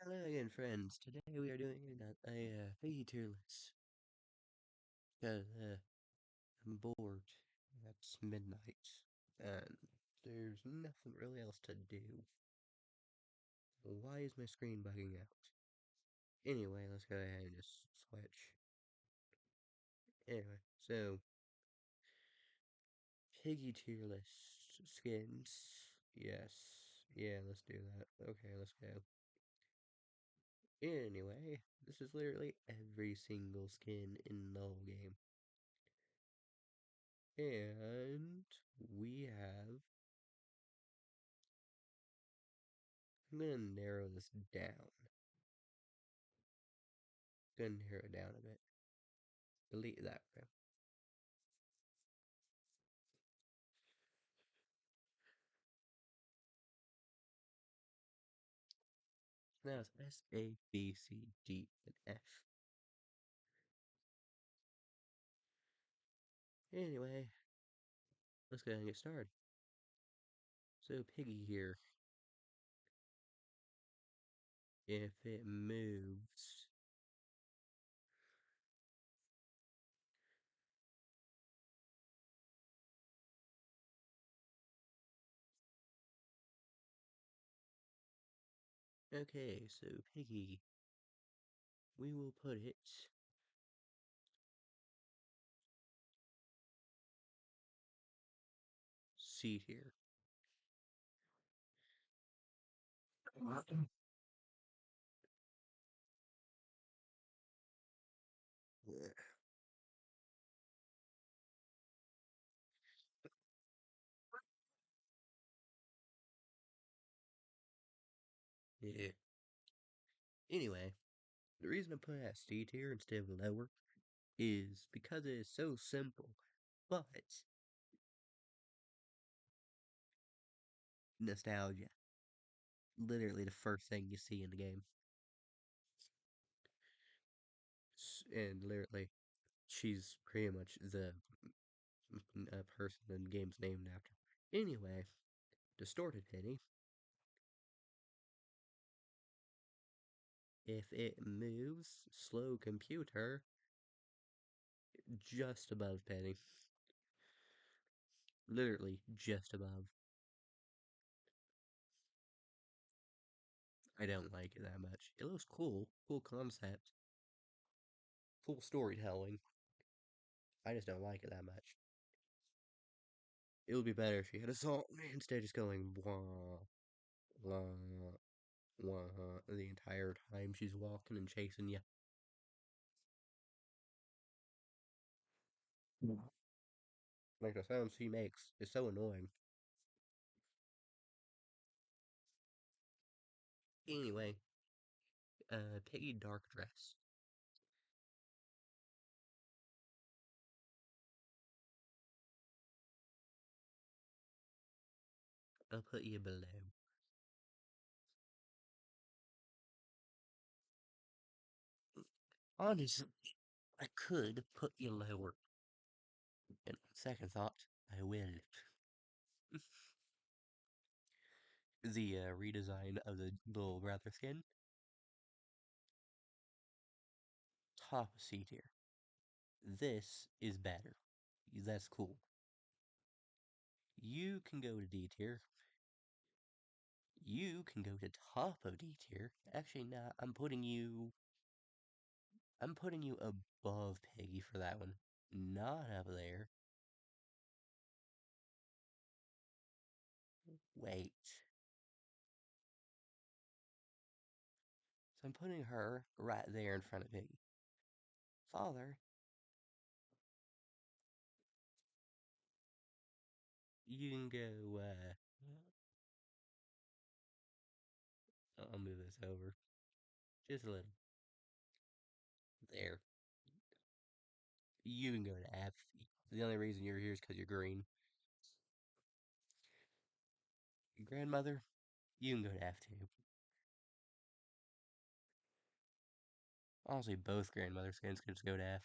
Hello again, friends. Today we are doing a piggy tier list because I'm bored. It's midnight and there's nothing really else to do. Why is my screen bugging out? Anyway, let's go ahead and just switch. Anyway, so piggy tier list skins. Yes, yeah, let's do that. Okay, let's go. Anyway, this is literally every single skin in the whole game. And we have. I'm gonna narrow this down. Gonna narrow it down a bit. Delete that row. Now it's S, A, B, C, D, and F. Anyway, let's go ahead and get started. So Piggy here, if it moves, okay, so Piggy, we will put it C tier. Yeah. Anyway, the reason I put it at C tier instead of lower is because it is so simple, but nostalgia. Literally the first thing you see in the game. And literally, she's pretty much the person the game's named after. Anyway, distorted penny. If it moves, slow computer, just above penny. Literally, just above. I don't like it that much. It looks cool. Cool concept. Cool storytelling. I just don't like it that much. It would be better if she had a song instead of just going wah, wah, wah the entire time she's walking and chasing you. Like the sound she makes is so annoying. Anyway, Piggy Dark Dress. I'll put you below. Honestly, I could put you lower. And on second thought, I will. The redesign of the little brother skin, top of C tier. This is better. That's cool. You can go to D tier. You can go to top of D tier. Actually, nah, I'm putting you above Peggy for that one. Not up there. Wait. So I'm putting her right there in front of Piggy. Father, you can go, I'll move this over. Just a little. There. You can go to F. The only reason you're here is because you're green. Grandmother, you can go to F too. Honestly, both grandmother skins could just go to F.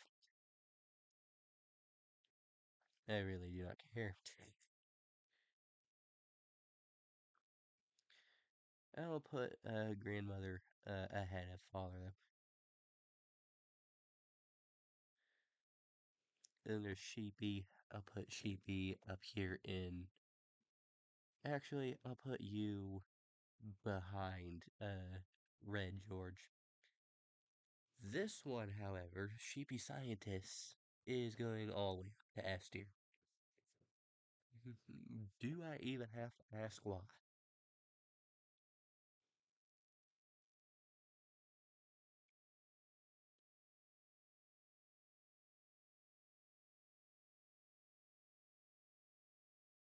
I really do not care. I'll put grandmother ahead of father though. Then there's Sheepy. I'll put Sheepy up here in. Actually, I'll put you behind Red George. This one, however, Sheepy Scientist, is going all the way up to S tier. Do I even have to ask why?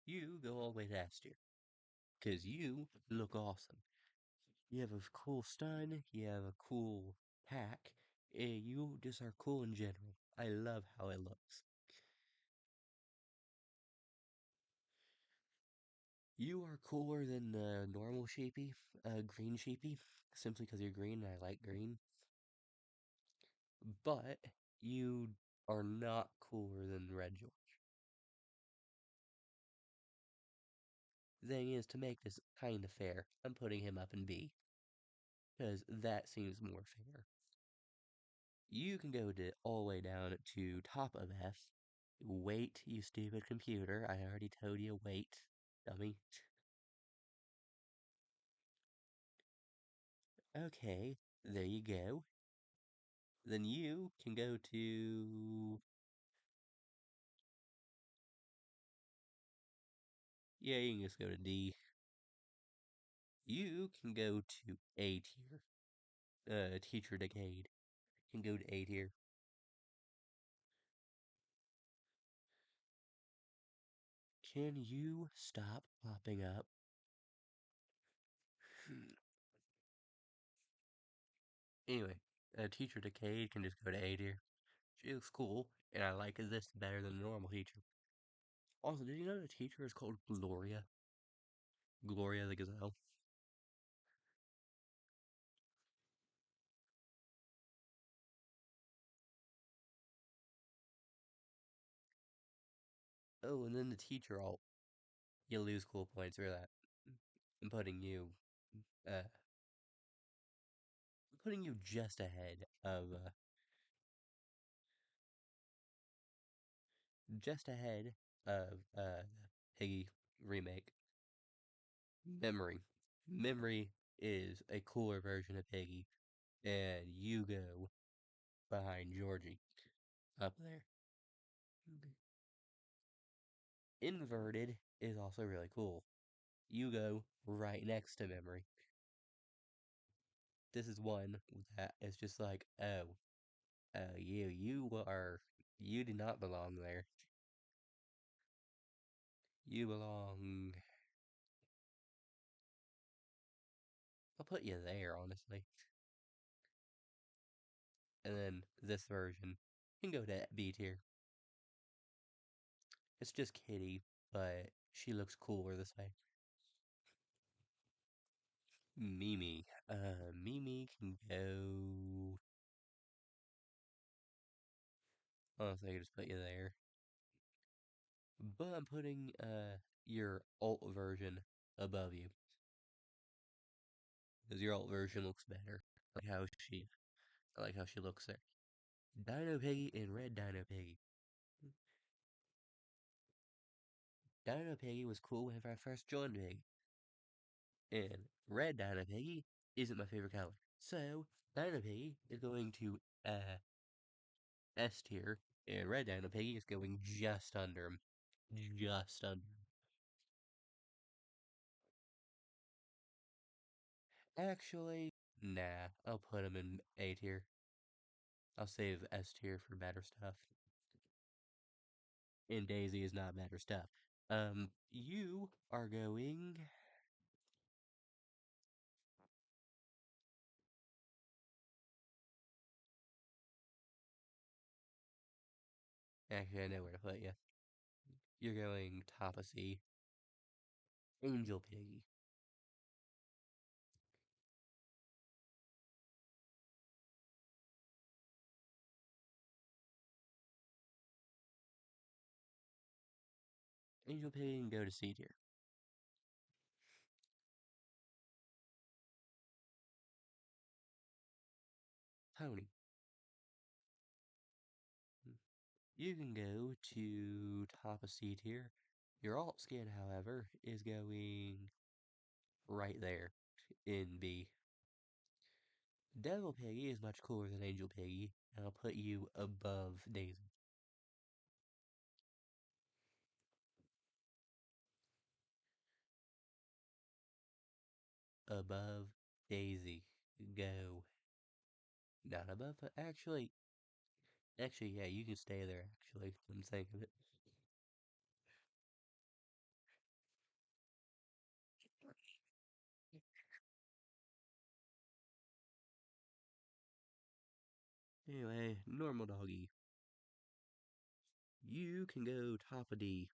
You go all the way to S tier. Because you look awesome. You have a cool stun, you have a cool pack, you just are cool in general. I love how it looks. You are cooler than the normal Sheepy, green Sheepy, simply because you're green and I like green. But you are not cooler than Red George. Thing is, to make this kind of fair, I'm putting him up in B, because that seems more fair. You can go to all the way down to top of F. Wait, you stupid computer. I already told you wait, dummy. Okay, there you go. Then you can go to... Yeah, you can just go to D. You can go to A tier. Teacher Decade. Can go to A tier. Can you stop popping up? Anyway, Teacher Decade can just go to A tier. She looks cool, and I like this better than the normal teacher. Also, did you know the teacher is called Gloria? Gloria the Gazelle. Oh, and then the teacher alt. You lose cool points for that. I'm uh, putting you just ahead of, just ahead of, Piggy remake. Memory. Memory is a cooler version of Piggy, and you go behind Georgie up there. Inverted is also really cool. You go right next to Memory. This is one that is just like, oh, you do not belong there. You belong. I'll put you there, honestly. And then this version can go to B tier. It's just Kitty, but she looks cooler this way. Mimi. Mimi can go. Honestly, I could just put you there. But I'm putting your alt version above you. Because your alt version looks better. I like how she looks there. Dino Piggy and Red Dino Piggy. Dino Piggy was cool whenever I first joined Piggy. And Red Dino Piggy isn't my favorite color. So, Dino Piggy is going to S tier, and Red Dino Piggy is going just under him. Just under him. Actually, nah, I'll put him in A tier. I'll save S tier for better stuff. And Daisy is not better stuff. You are going. Actually, I know where to put you. You're going top of C. Angel Piggy. Angel Piggy can go to C tier. pony. You can go to top of C tier. Your alt skin, however, is going right there in B. Devil Piggy is much cooler than Angel Piggy, and I'll put you above Daisy. Above Daisy. Go. Not above, but actually, yeah, you can stay there, actually, come think of it. Anyway, normal doggy. You can go top of D.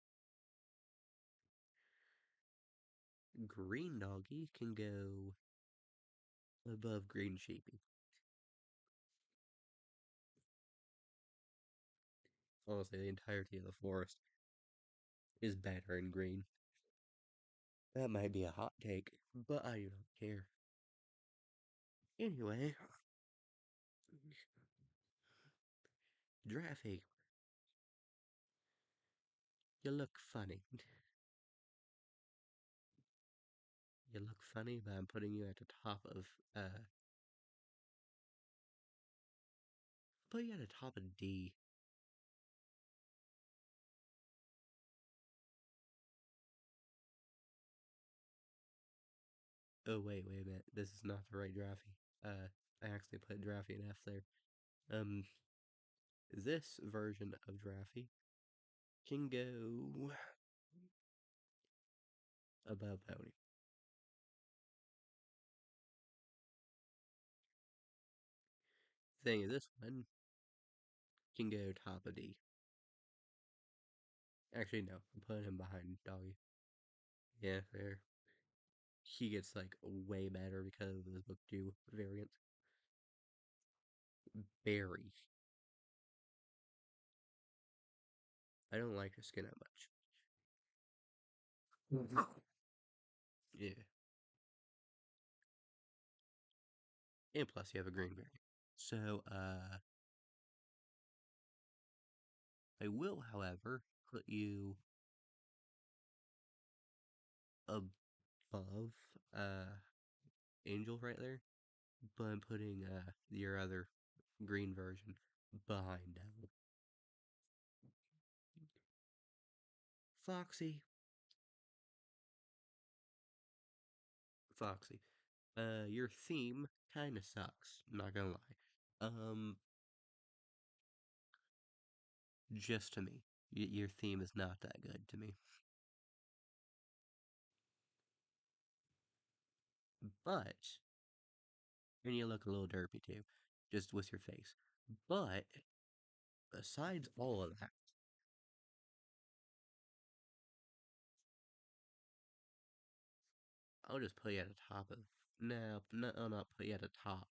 Green doggy can go above green sheepy. Honestly, the entirety of the forest is better in green. That might be a hot take, but I don't care. Anyway, Draffy, you look funny. You look funny, but I'm putting you at the top of, put you at the top of D. Oh, wait a minute. This is not the right Draffy. I actually put Draffy in F there. Um, this version of Draffy can go above Pony. Thing is, this one can go top of D. Actually, no. I'm putting him behind Doggy. Yeah, fair. He gets, like, way better because of his book 2 variant. Barry. I don't like his skin that much. Yeah. And plus, you have a green variant. So, I will, however, put you above, uh, Angel right there. But I'm putting, your other green version behind Devil. Foxy. Foxy. Your theme kinda sucks, not gonna lie. Just to me. Your theme is not that good to me. But, and you look a little derpy too, just with your face. But, besides all of that, I'll just put you at the top of. No, I'll not put you at the top.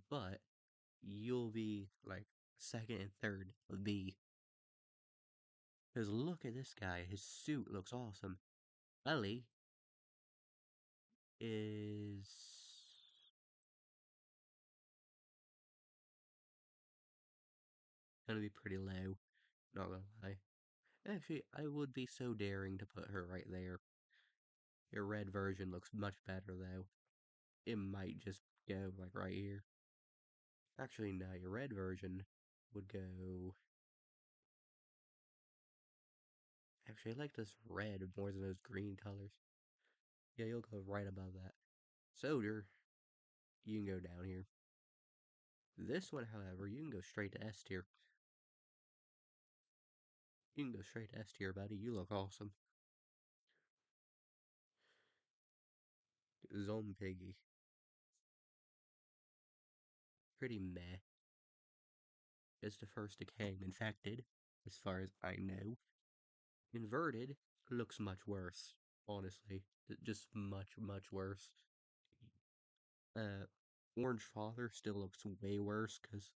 But, you'll be, like, second and third of B. Because look at this guy, his suit looks awesome. Ellie is gonna be pretty low, not gonna lie. Actually, I would be so daring to put her right there. Your red version looks much better, though. It might just go, like, right here. Actually, no, your red version would go... Actually, I like this red more than those green colors. Yeah, you'll go right above that. Soldier, you can go down here. This one, however, you can go straight to S tier. You can go straight to S tier, buddy. You look awesome. Piggy. Pretty meh. It's the first decaying infected, as far as I know. Inverted looks much worse, honestly. Just much worse. Uh, Orange Father still looks way worse, because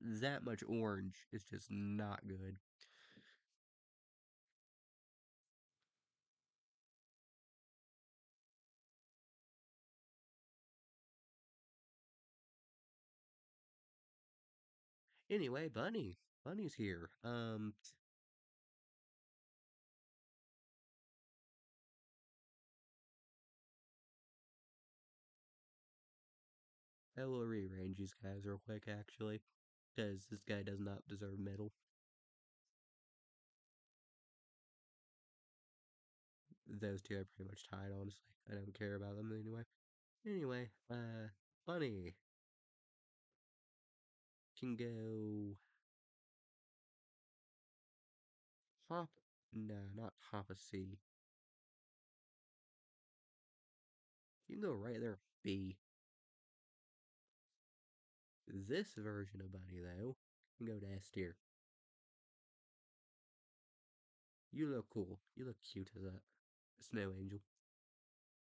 that much orange is just not good. Anyway, Bunny. Bunny's here. I will rearrange these guys real quick, actually, because this guy does not deserve medal. Those two are pretty much tied, honestly. I don't care about them anyway. Anyway, Bunny can go hop. No, not hop a C. You can go right there, B. This version of Bunny, though, can go to S tier. You look cool. You look cute as a snow angel.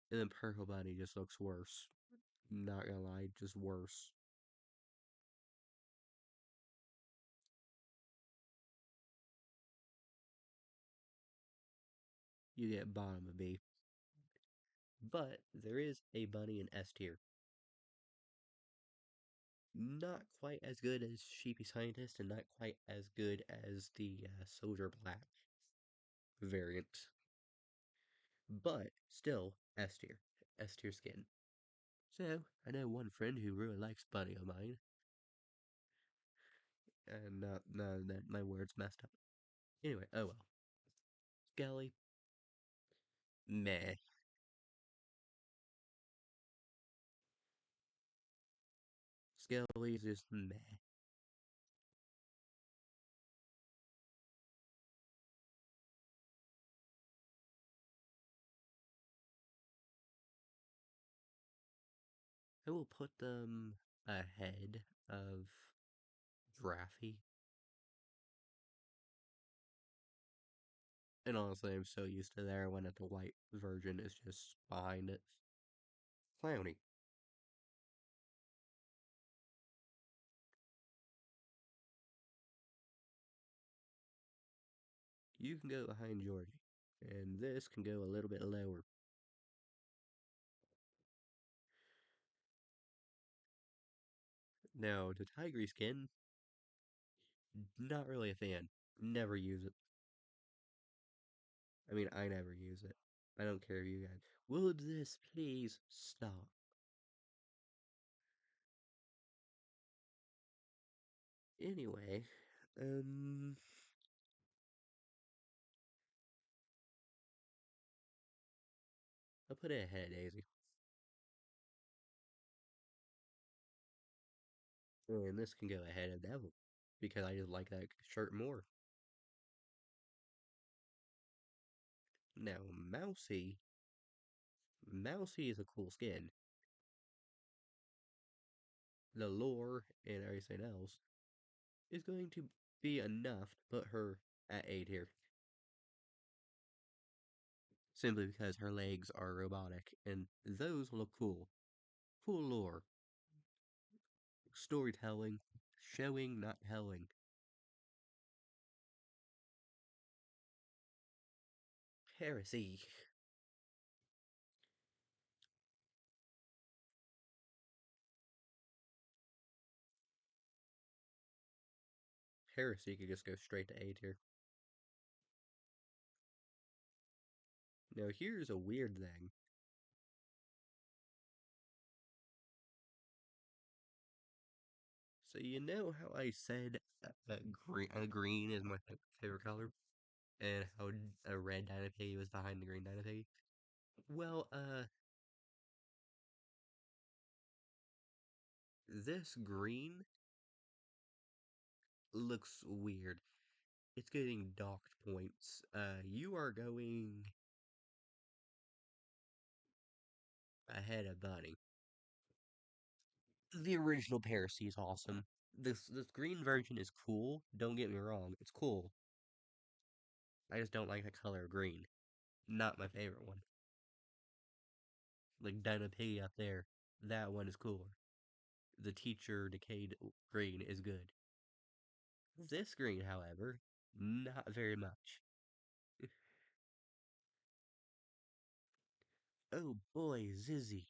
And then Purple Bunny just looks worse. Not gonna lie, just worse. You get bottom of B. But there is a bunny in S tier. Not quite as good as Sheepy Scientist, and not quite as good as the Soldier Black variant. But still S tier. S tier skin. So, I know one friend who really likes Bunny of mine. And no, that my words messed up. Anyway, oh well. Skelly, meh. Skelly's just meh. I will put them ahead of Draffy. And honestly, I'm so used to their one that the white version is just behind it. Clowny. You can go behind Georgie. And this can go a little bit lower. Now, the Tigery skin, not really a fan. Never use it. I mean, I never use it. I don't care if you guys. Would this please stop? Anyway, um, I'll put it ahead of Daisy. And this can go ahead of Devil. Because I just like that shirt more. Now, Mousy. Mousy is a cool skin. The lore and everything else is going to be enough to put her at A tier. Simply because her legs are robotic, and those look cool. Cool lore. Storytelling. Showing, not telling. Heresy. Heresy could just go straight to A tier. Now here's a weird thing. So you know how I said green is my favorite color? And how a red Dynapig was behind the green Dynapig? Well, this green looks weird. It's getting docked points. You are going ahead of Bunny. The original Parasy is awesome. This green version is cool. Don't get me wrong, it's cool. I just don't like the color green. Not my favorite one. Like Dynapig up there, that one is cooler. The teacher decayed green is good. This green, however, not very much. Oh boy, Zizzy.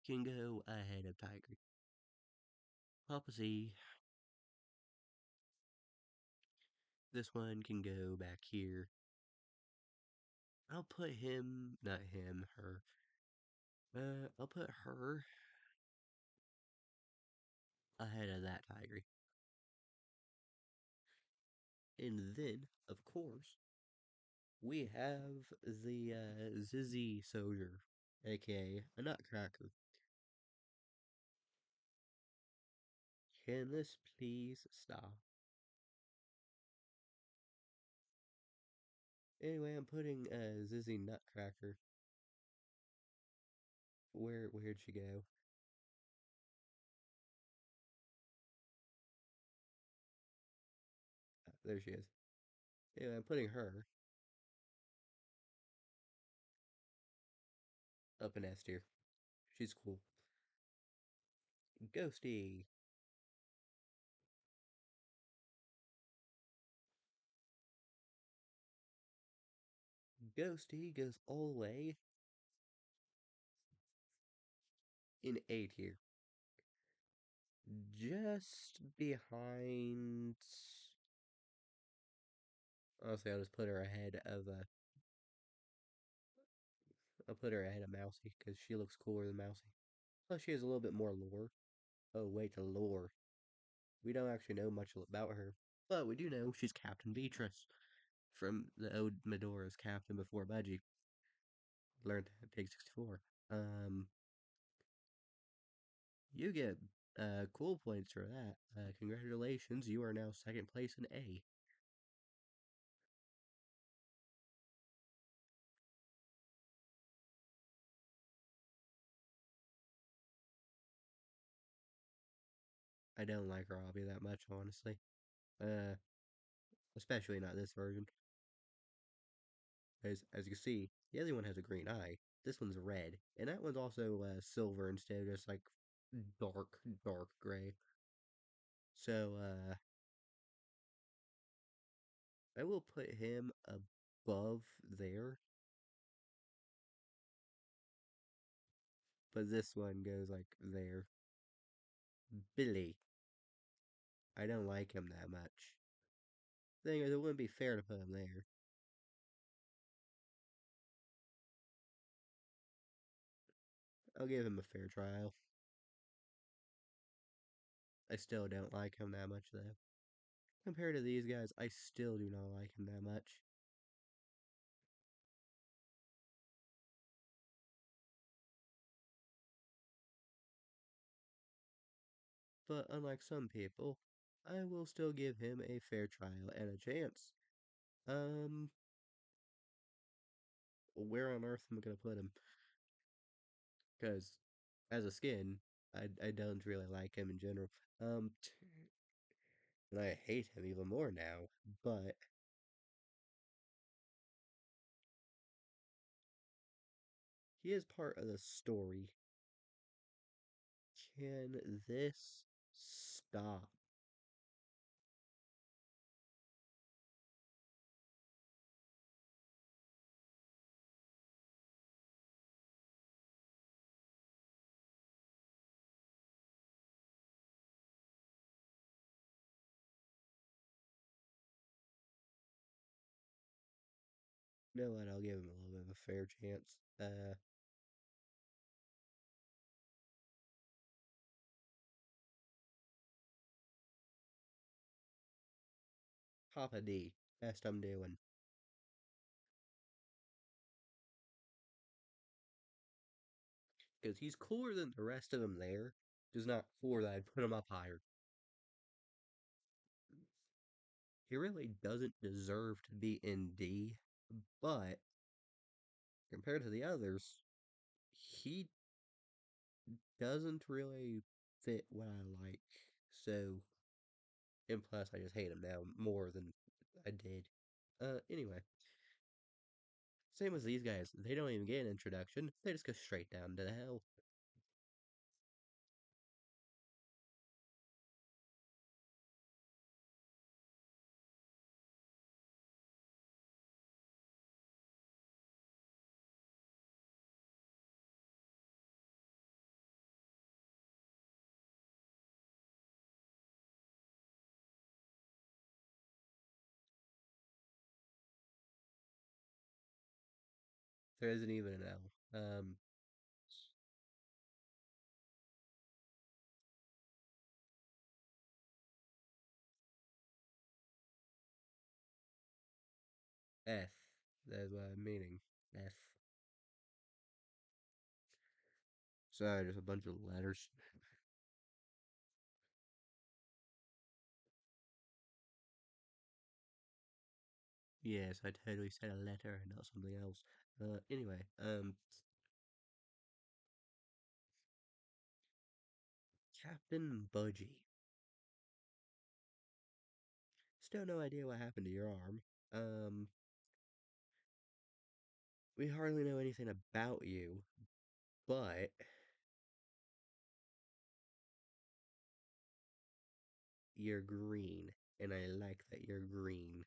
can go ahead of Tiger. Papa Z. This one can go back here. I'll put him, not him, her. I'll put her ahead of that tiger. And then, of course, we have the Zizzy Soldier, aka a Nutcracker. Can this please stop? Anyway, I'm putting Zizzy Nutcracker. Where'd she go? There she is. Anyway, I'm putting her up in S tier. She's cool. Ghosty. Ghosty goes all the way in A tier. Just behind. Honestly, I'll just put her ahead of I'll put her ahead of Mousy because she looks cooler than Mousy. Plus, she has a little bit more lore. Oh, wait, the lore. We don't actually know much about her, but we do know she's Captain Beatrice from the old Medora's Captain before Budgie. Learned that at Pig 64. You get cool points for that. Congratulations, you are now second place in A. I don't like Robbie that much, honestly. Uh, Especially not this version. As you can see, the other one has a green eye. This one's red, and that one's also silver instead of just like dark gray. So I will put him above there, but this one goes like there. Billy, I don't like him that much. Thing is, it wouldn't be fair to put him there. I'll give him a fair trial. I still don't like him that much though. Compared to these guys, I still do not like him that much. But unlike some people, I will still give him a fair trial and a chance. Um, where on earth am I gonna put him? Because as a skin, I don't really like him in general. And I hate him even more now. But he is part of the story. Can this stop? You know what? I'll give him a little bit of a fair chance. Papa D. Best I'm doing. Because he's cooler than the rest of them there. Just not cooler that I'd put him up higher. He really doesn't deserve to be in D, but compared to the others, he doesn't really fit what I like. So, and plus, I just hate him now more than I did. Anyway, same as these guys. They don't even get an introduction. They just go straight down to the hell. There isn't even an L. F. That's what I'm meaning. F. Sorry, just a bunch of letters. Yes, I totally said a letter and not something else. Anyway, Captain Budgie. Still no idea what happened to your arm. Um, we hardly know anything about you, but you're green, and I like that you're green.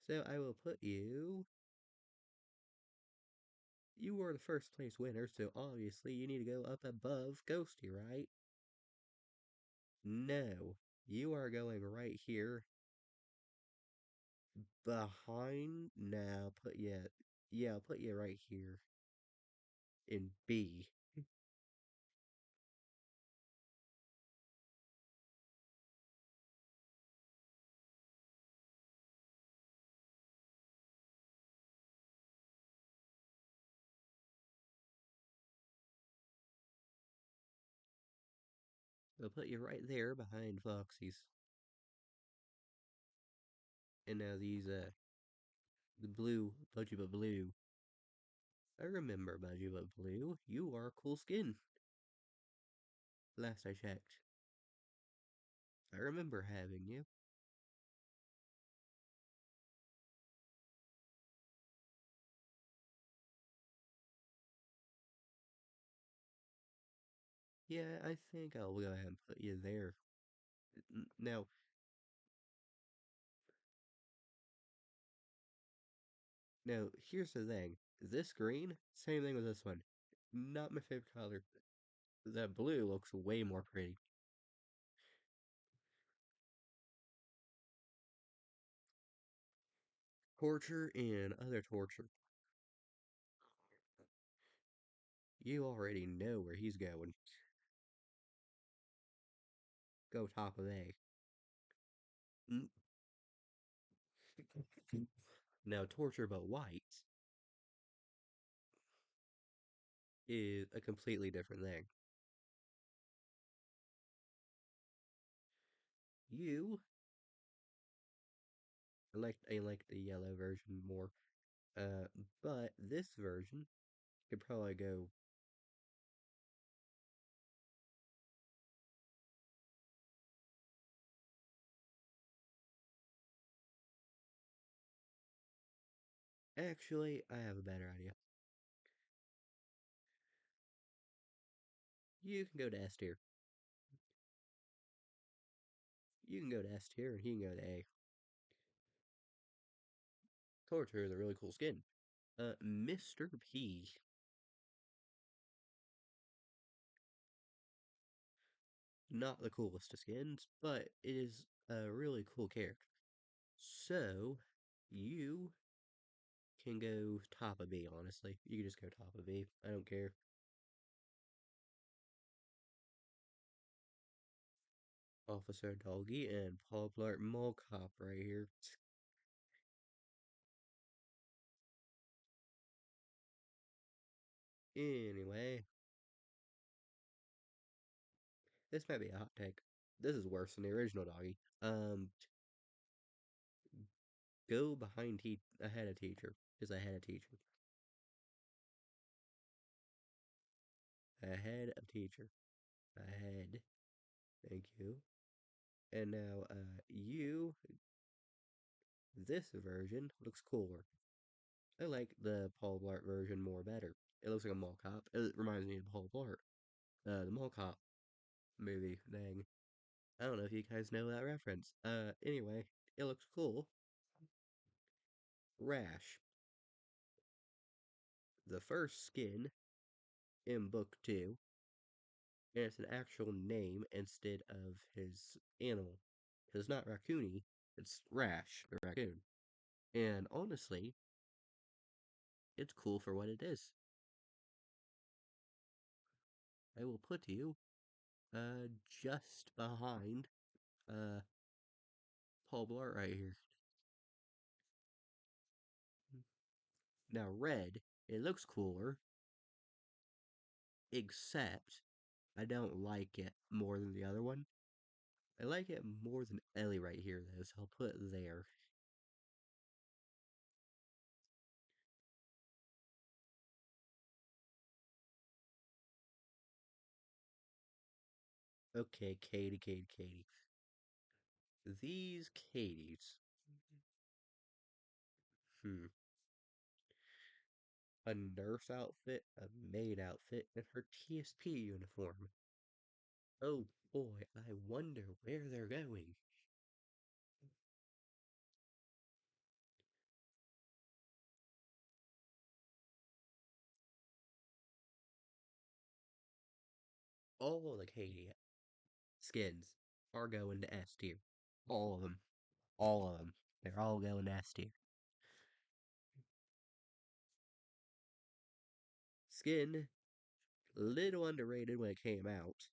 So I will put you. You were the first place winner, so obviously you need to go up above Ghosty, right? No, you are going right here behind. Now put you. Yeah, I'll put you right here in B. I'll put you right there behind Foxy's. And now these, the blue, Budgie but Blue. I remember Budgie but Blue. You are cool skin. Last I checked. I remember having you. Yeah, I think I'll go ahead and put you there. Now, here's the thing. This green, same thing with this one. Not my favorite color. That blue looks way more pretty. Torture and other torture. You already know where he's going. Go top of A. Mm. Now, torture but white is a completely different thing. You, I like the yellow version more. Uh, but this version could probably go. Actually, I have a better idea. You can go to S tier. You can go to S tier, and he can go to A. Torture is a really cool skin. Mr. P. Not the coolest of skins, but it is a really cool character. So, you can go top of B, honestly. You can just go top of B. I don't care. Officer Doggy and Paul Blart Mall Cop right here. Anyway, this might be a hot take. This is worse than the original Doggy. Go behind ahead of teacher. Is ahead of teacher. Ahead of teacher. Ahead. Thank you. And now, this version looks cooler. I like the Paul Blart version more better. It looks like a mall cop. It reminds me of Paul Blart. The mall cop movie thing. I don't know if you guys know that reference. Anyway, it looks cool. Rash. The first skin in book 2, and it's an actual name instead of his animal. Because it's not Raccoony, it's Rash, the raccoon. And honestly, it's cool for what it is. I will put you just behind uh Paul Blart right here. Now red, it looks cooler, except I don't like it more than the other one. I like it more than Ellie right here though, so I'll put it there. Okay, Katie. These Katies. Hmm. A nurse outfit, a maid outfit, and her TSP uniform. Oh boy, I wonder where they're going. All the Katie skins are going to S tier. All of them. All of them. They're all going to S tier. Skin, little underrated when it came out.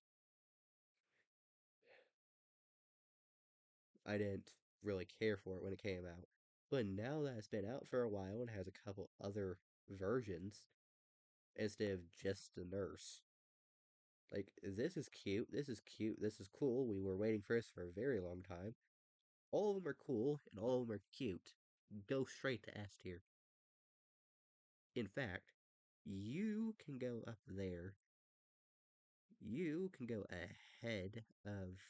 I didn't really care for it when it came out. But now that it's been out for a while and has a couple other versions instead of just the nurse. Like, this is cute, this is cute, this is cool. We were waiting for this for a very long time. All of them are cool and all of them are cute. Go straight to S tier. In fact, you can go up there. You can go ahead of.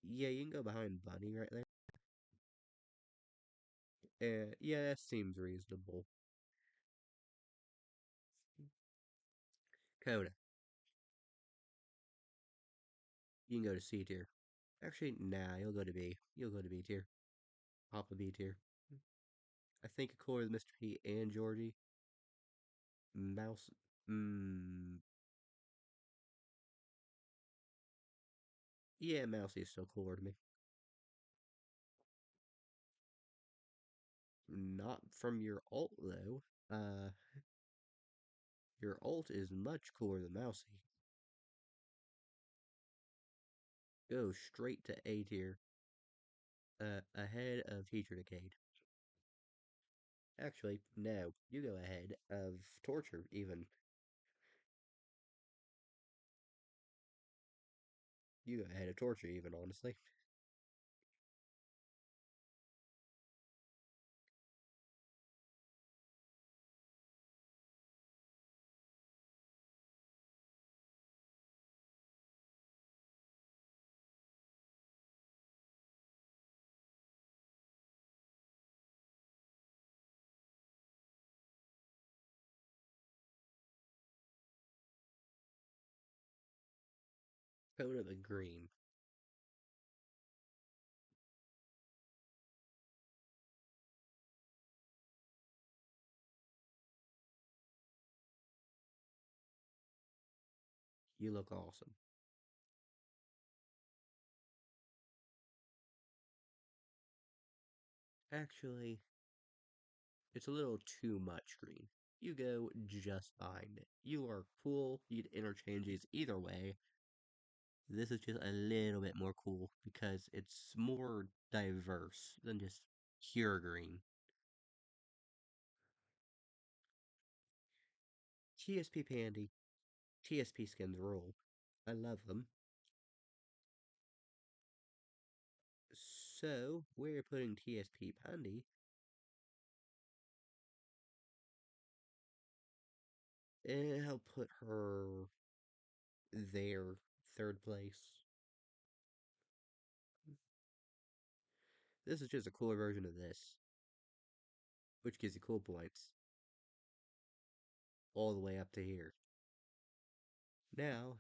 Yeah, you can go behind Bunny right there. Yeah, that seems reasonable. Coda, you can go to C tier. Actually, nah, you'll go to B. You'll go to B tier. Papa B tier. I think Core is Mr. P and Georgie. Mouse. Mmm. Yeah, Mousy is still cooler to me. Not from your alt, though. Your alt is much cooler than Mousy. Go straight to A tier. Ahead of Teacher Decade. Actually, no. You go ahead of Torture, even. You go ahead of Torture, even, honestly. Coda the Green. You look awesome. Actually, it's a little too much green. You go just behind it. You are cool. You'd interchange these either way. This is just a little bit more cool because it's more diverse than just pure green. TSP Pandy, TSP skins rule. I love them. So, we're putting TSP Pandy, and I'll put her there, third place. This is just a cooler version of this, which gives you cool points all the way up to here. Now,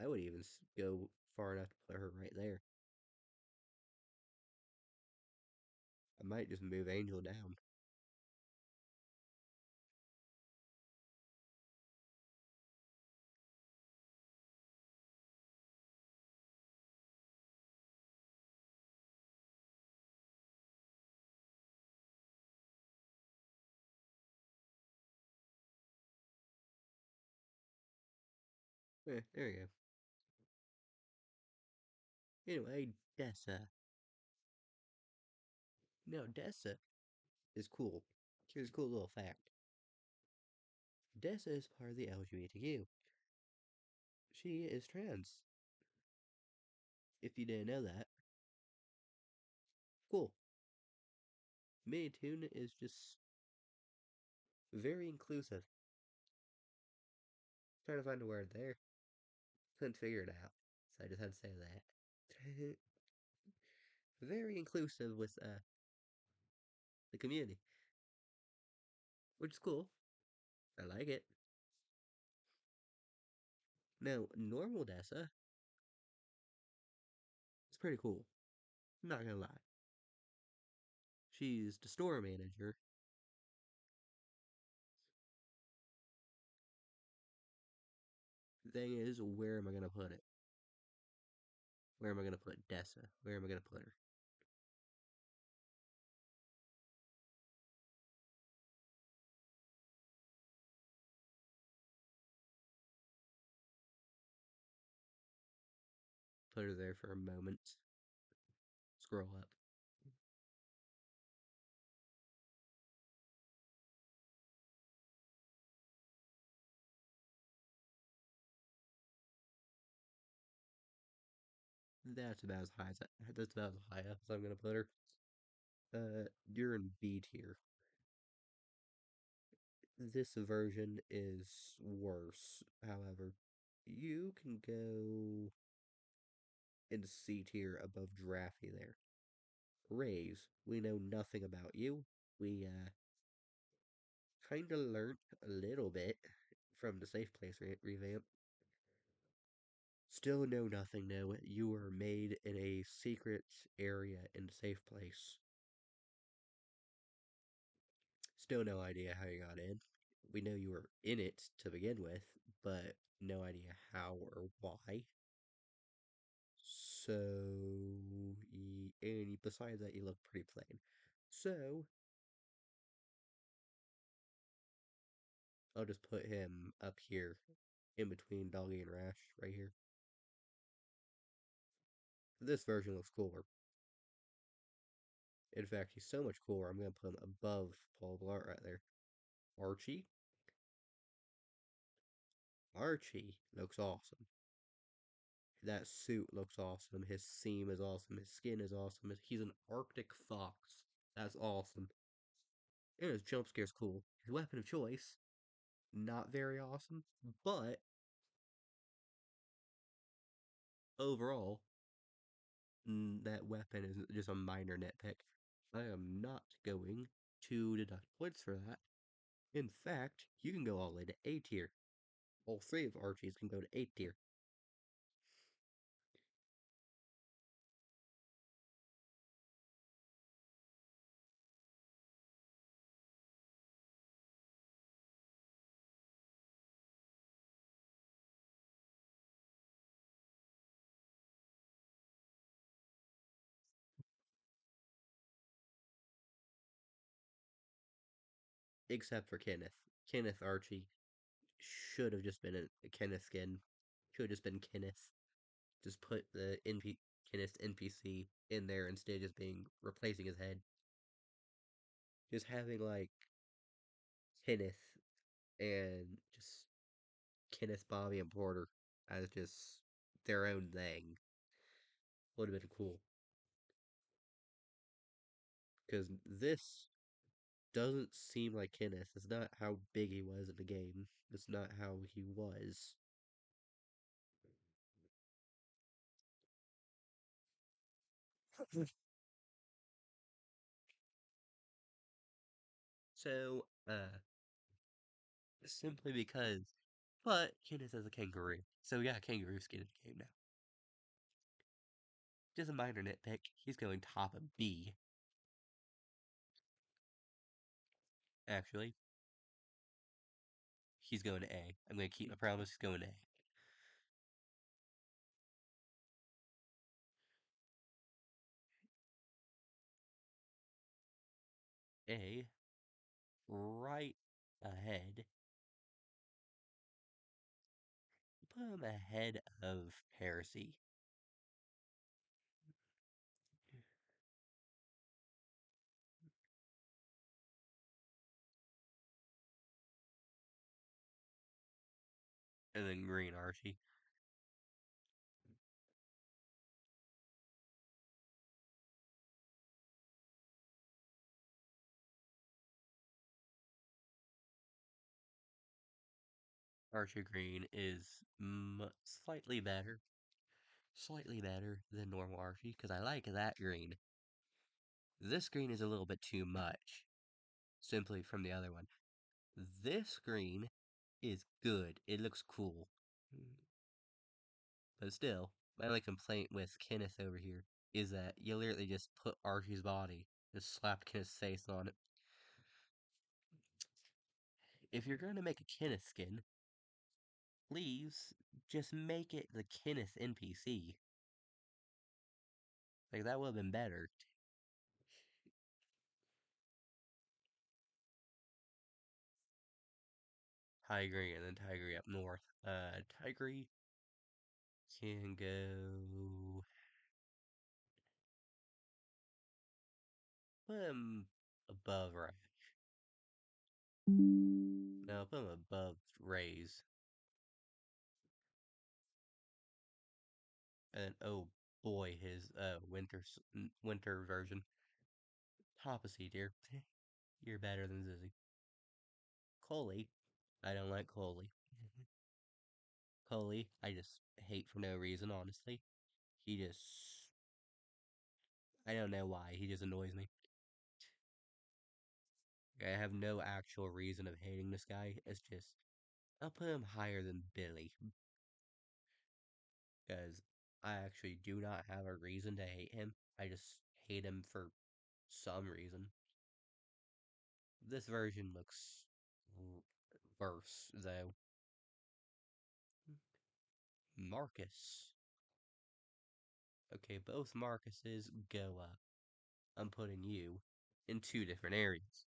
I would even go far enough to put her right there. I might just move Angel down. There you go. Anyway, Dessa. No, Dessa is cool. Here's a cool little fact. Dessa is part of the LGBTQ. She is trans. If you didn't know that, cool. Mini Toon is just very inclusive. Trying to find a word there. Couldn't figure it out. So I just had to say that. Very inclusive with the community. Which is cool. I like it. Now, normal Dessa is pretty cool. I'm not gonna lie. She's the store manager. Thing is, where am I gonna put it? Where am I gonna put Dessa? Where am I gonna put her? Put her there for a moment. Scroll up. That's about as high as that's about as high up as I'm gonna put her. You're in B tier. This version is worse. However, you can go into C tier above Drafty there. Raise, we know nothing about you. We kind of learned a little bit from the safe place revamp. Still know nothing though. You were made in a secret area in the safe place. Still no idea how you got in. We know you were in it to begin with, but no idea how or why. So, and besides that, you look pretty plain. So, I'll just put him up here in between Doggy and Rash, right here. This version looks cooler. In fact, he's so much cooler, I'm going to put him above Paul Blart right there. Archie? Archie looks awesome. That suit looks awesome. His seam is awesome. His skin is awesome. He's an Arctic fox. That's awesome. And his jump scare's cool. His weapon of choice, not very awesome, but overall, that weapon is just a minor nitpick. I am not going to deduct points for that. In fact, you can go all the way to A tier. All three of Archie's can go to A tier. Except for Kenneth. Kenneth Archie should have just been a Kenneth skin. Should have just been Kenneth. Just put the Kenneth NPC in there instead of just being replacing his head. Just having like Kenneth and just Kenneth, Bobby, and Porter as just their own thing would have been cool. Because this doesn't seem like Kenneth. It's not how big he was in the game. It's not how he was. So, simply because. But Kenneth is a kangaroo. So, yeah, kangaroo skin in the game now. Just a minor nitpick. He's going top of B. Actually, he's going to A. I'm going to keep my promise. He's going to A. A, right ahead. put him ahead of Heresy. And then Green Archie. Archer Green is slightly better than normal Archie, because I like that green. This green is a little bit too much, simply from the other one. This green is good. It looks cool. But still, my only complaint with Kenneth over here is that you literally just put Archie's body, just slapped Kenneth's face on it. If you're going to make a Kenneth skin, please just make it the Kenneth NPC. Like, that would have been better. Tigray and then Tigray up north. Tigray can go. Put him above Rash. No, put him above Rays. And oh boy, his winter version. Top of C tier. You're better than Zizzy. Coley. I don't like Coley. Coley, I just hate for no reason, honestly. He just. I don't know why. He just annoys me. I have no actual reason of hating this guy. It's just. I'll put him higher than Billy. Because I actually do not have a reason to hate him. I just hate him for some reason. This version looks worse, though. Marcus. Okay, both Marcuses go up. I'm putting you in two different areas.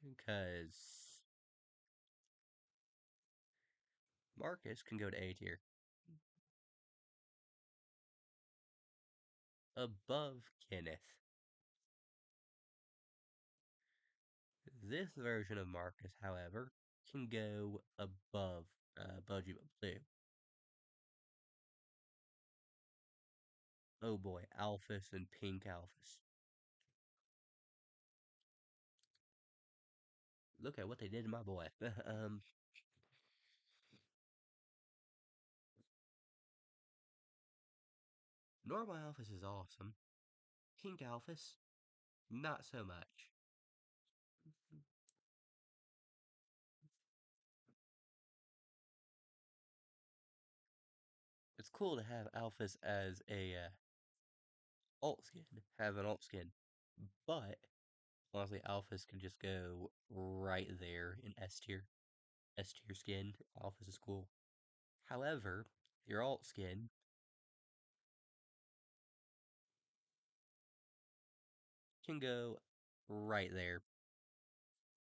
Because Marcus can go to A tier. Above Kenneth. This version of Marcus, however, can go above Budgie Blue. Oh boy, Alphys and Pink Alphys. Look at what they did to my boy. Normal Alphys is awesome. Pink Alphys, not so much. It's cool to have Alphys as a alt skin, have an alt skin, but honestly, Alphys can just go right there in S tier. S tier skin, Alphys is cool. However, your alt skin can go right there,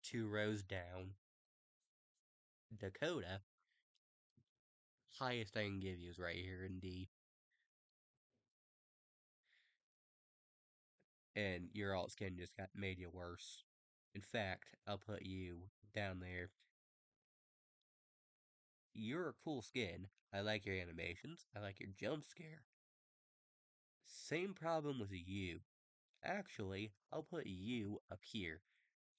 2 rows down. Dakota, highest I can give you is right here in D. And your alt skin just got made you worse. In fact, I'll put you down there. You're a cool skin. I like your animations. I like your jump scare. Same problem with you. Actually, I'll put you up here.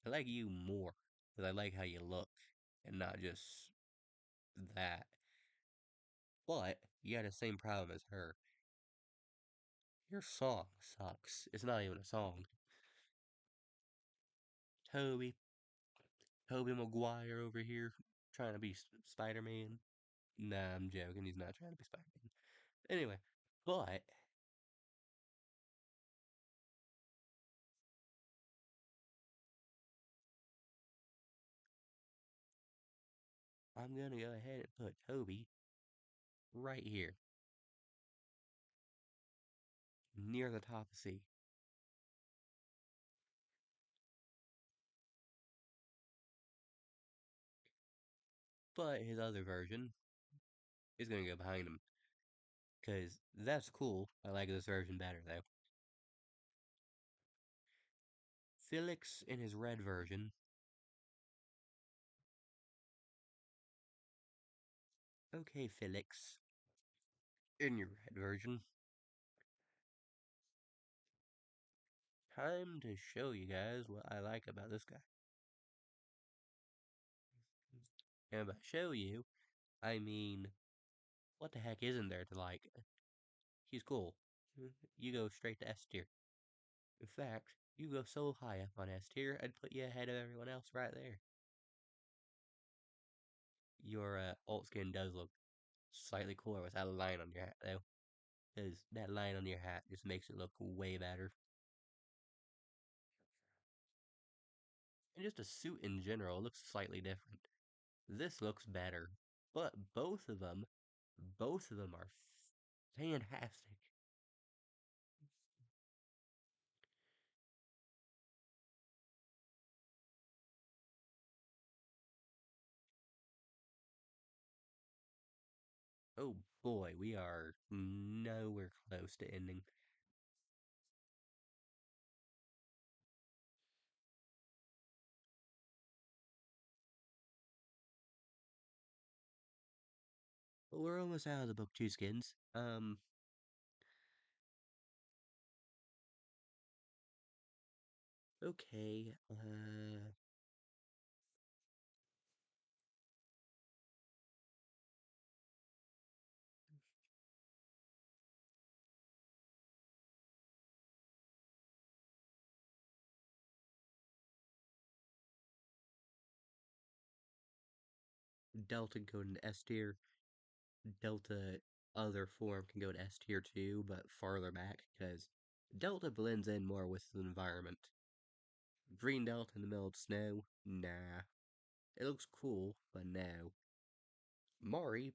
I like you more because I like how you look and not just that. But you got the same problem as her. Your song sucks. It's not even a song. Toby, Toby Maguire over here trying to be Spider-Man. Nah, I'm joking. He's not trying to be Spider-Man. Anyway, but I'm gonna go ahead and put Toby right here, near the top of C. But his other version, is gonna go behind him. Because that's cool. I like this version better, though. Felix in his red version. Okay, Felix. In your red version. Time to show you guys what I like about this guy. And by show you, I mean, what the heck isn't there to like? He's cool. You go straight to S tier. In fact, you go so high up on S tier, I'd put you ahead of everyone else right there. Your alt skin does look slightly cooler with that line on your hat, though. Because that line on your hat just makes it look way better. And just a suit in general looks slightly different. This looks better, but both of them are fantastic. Oh boy, we are nowhere close to ending. But we're almost out of the book two skins. Okay, Delta can go into S tier. Delta other form can go to S tier too, but farther back because Delta blends in more with the environment. Green Delta in the middle of snow, nah. It looks cool, but no. Mari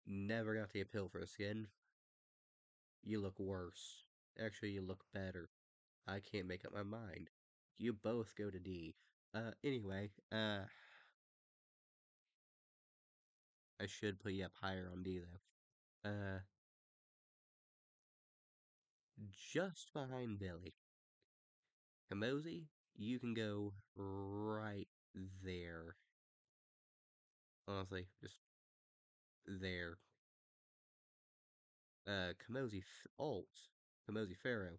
never got the appeal for the skin. You look worse. Actually, you look better. I can't make up my mind. You both go to D. Anyway, I should put you up higher on D though. Just behind Billy. Kamosi, you can go right there. Honestly, just there. Kamosi alt, Kamosi Pharaoh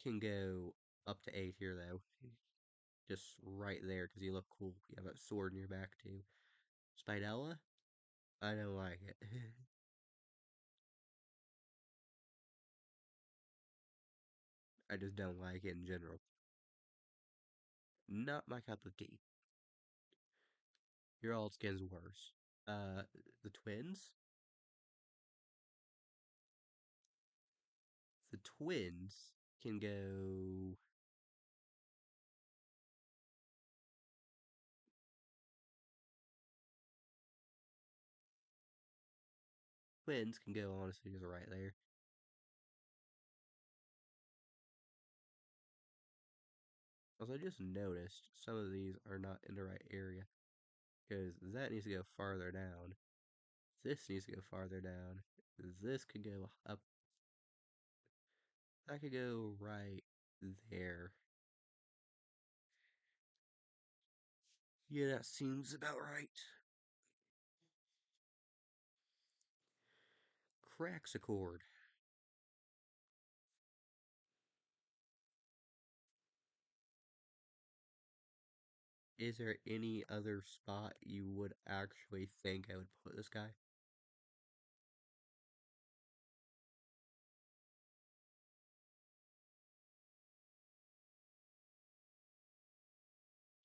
can go up to A tier though. Just right there because you look cool. You have a sword in your back too. Spidella, I don't like it. I just don't like it in general. Not my cup of tea. Your alt skin's worse. Uh, the twins. The twins can go. Twins can go honestly just right there. Also, I just noticed some of these are not in the right area because that needs to go farther down. This needs to go farther down. This could go up. That could go right there. Yeah, that seems about right. Cracks a chord. Is there any other spot you would actually think I would put this guy?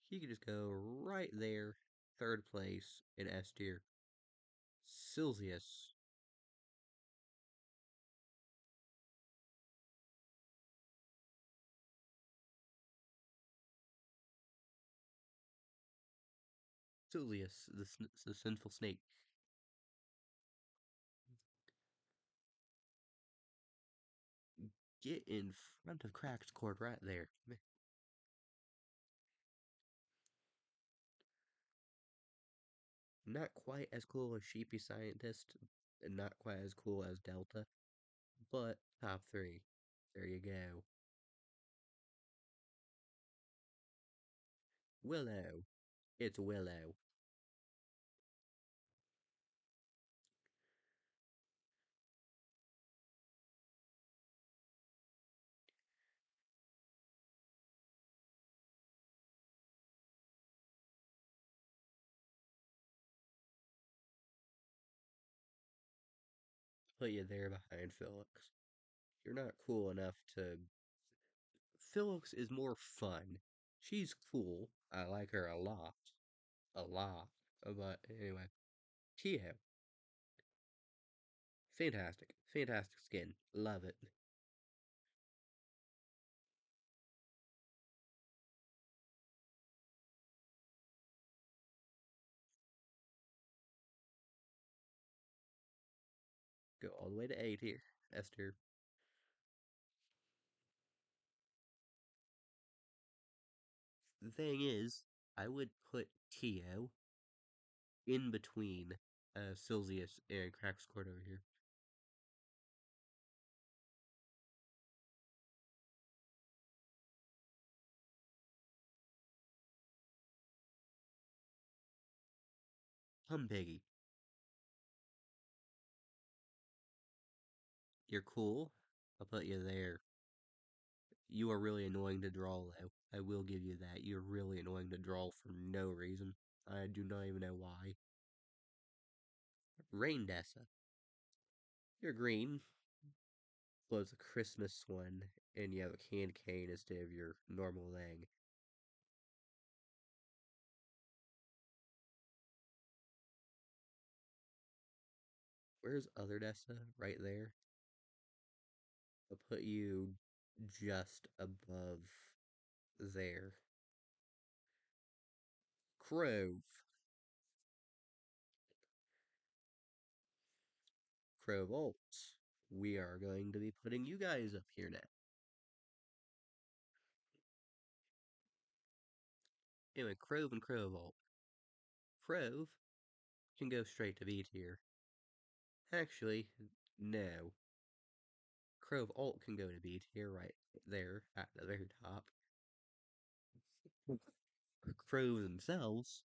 He could just go right there, third place in S tier. Silzius. Silzius, the sinful snake. Get in front of Cracked Chord right there. Not quite as cool as Sheepy Scientist, and not quite as cool as Delta, but top three. There you go. Willow. It's Willow. Put you there behind Phillips. You're not cool enough to. Phillips is more fun. She's cool. I like her a lot. A lot. But anyway, Tio. Fantastic. Fantastic skin. Love it. Go all the way to A tier. S tier. The thing is, I would put Tio in between Silzius and Crackscourt over here. Piggy. You're cool. I'll put you there. You are really annoying to draw, though. I will give you that. You're really annoying to draw for no reason. I do not even know why. Rain Dessa. You're green. Well, it's a Christmas one, and you have a candy cane instead of your normal thing. Where's other Dessa? Right there. I'll put you just above there. Crove. Crove We are going to be putting you guys up here now. Anyway, Crove and Crove Crove can go straight to B tier. Actually, no. Crove Alt can go to B tier right there at the very top. Crove themselves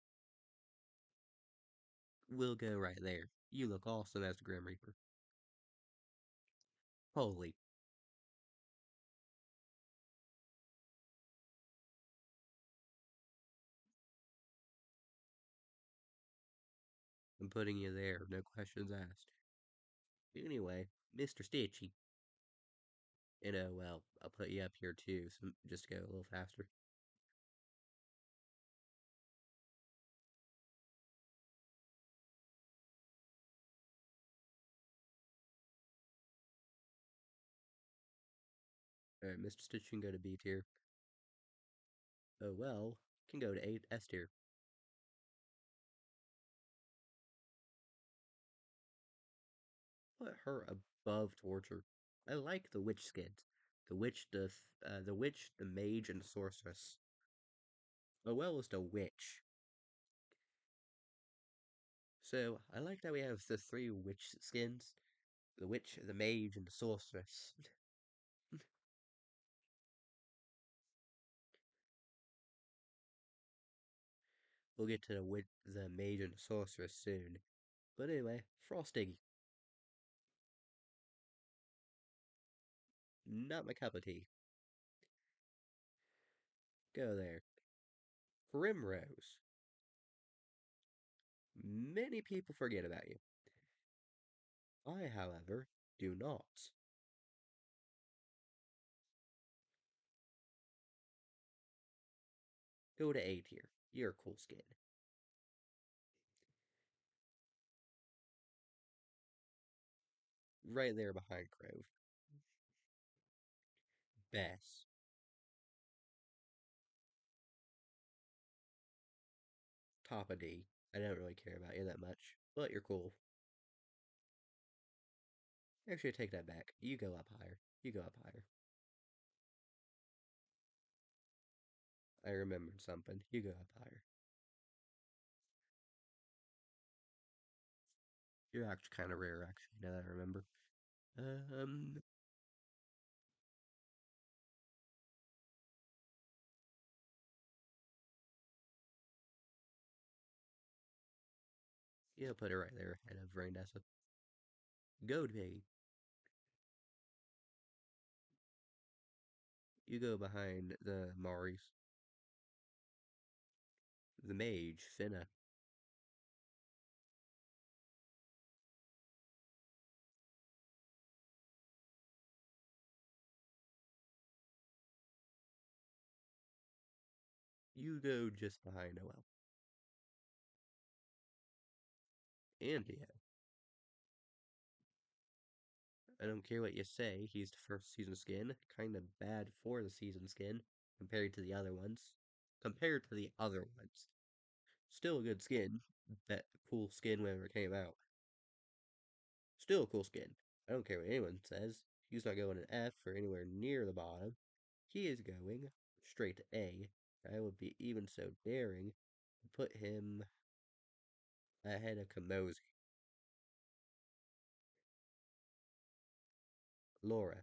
will go right there. You look awesome as the Grim Reaper. Holy. I'm putting you there, no questions asked. Anyway, Mr. Stitchy. And well, I'll put you up here too, so just to go a little faster. Alright, Mr. Stitch can go to B tier. Oh well, can go to S tier. Put her above torture. I like the witch skins. The witch, the mage, and the sorceress. Oh well is the witch. So I like that we have the three witch skins: the witch, the mage, and the sorceress. We'll get to the mage and the sorceress soon. But anyway, Frosty, not my cup of tea. Go there. Primrose. Many people forget about you. I, however, do not. Go to A tier. You're a cool skin. Right there behind Grove. Bess. Top of D. I don't really care about you that much, but you're cool. Actually, I take that back. You go up higher. You go up higher. I remembered something. You go up higher. You're actually kind of rare, actually, now that I remember. Um, yeah, put it right there ahead of Raindessa. Go to Piggy. You go behind the Maris. The mage, Finna. You go just behind Noel. And yeah, I don't care what you say, he's the first season skin. Kind of bad for the season skin compared to the other ones. Compared to the other ones. Still a good skin. That cool skin whenever it came out. Still a cool skin. I don't care what anyone says. He's not going an F or anywhere near the bottom. He is going straight to A. I would be even so daring to put him ahead of Kamosi. Laura,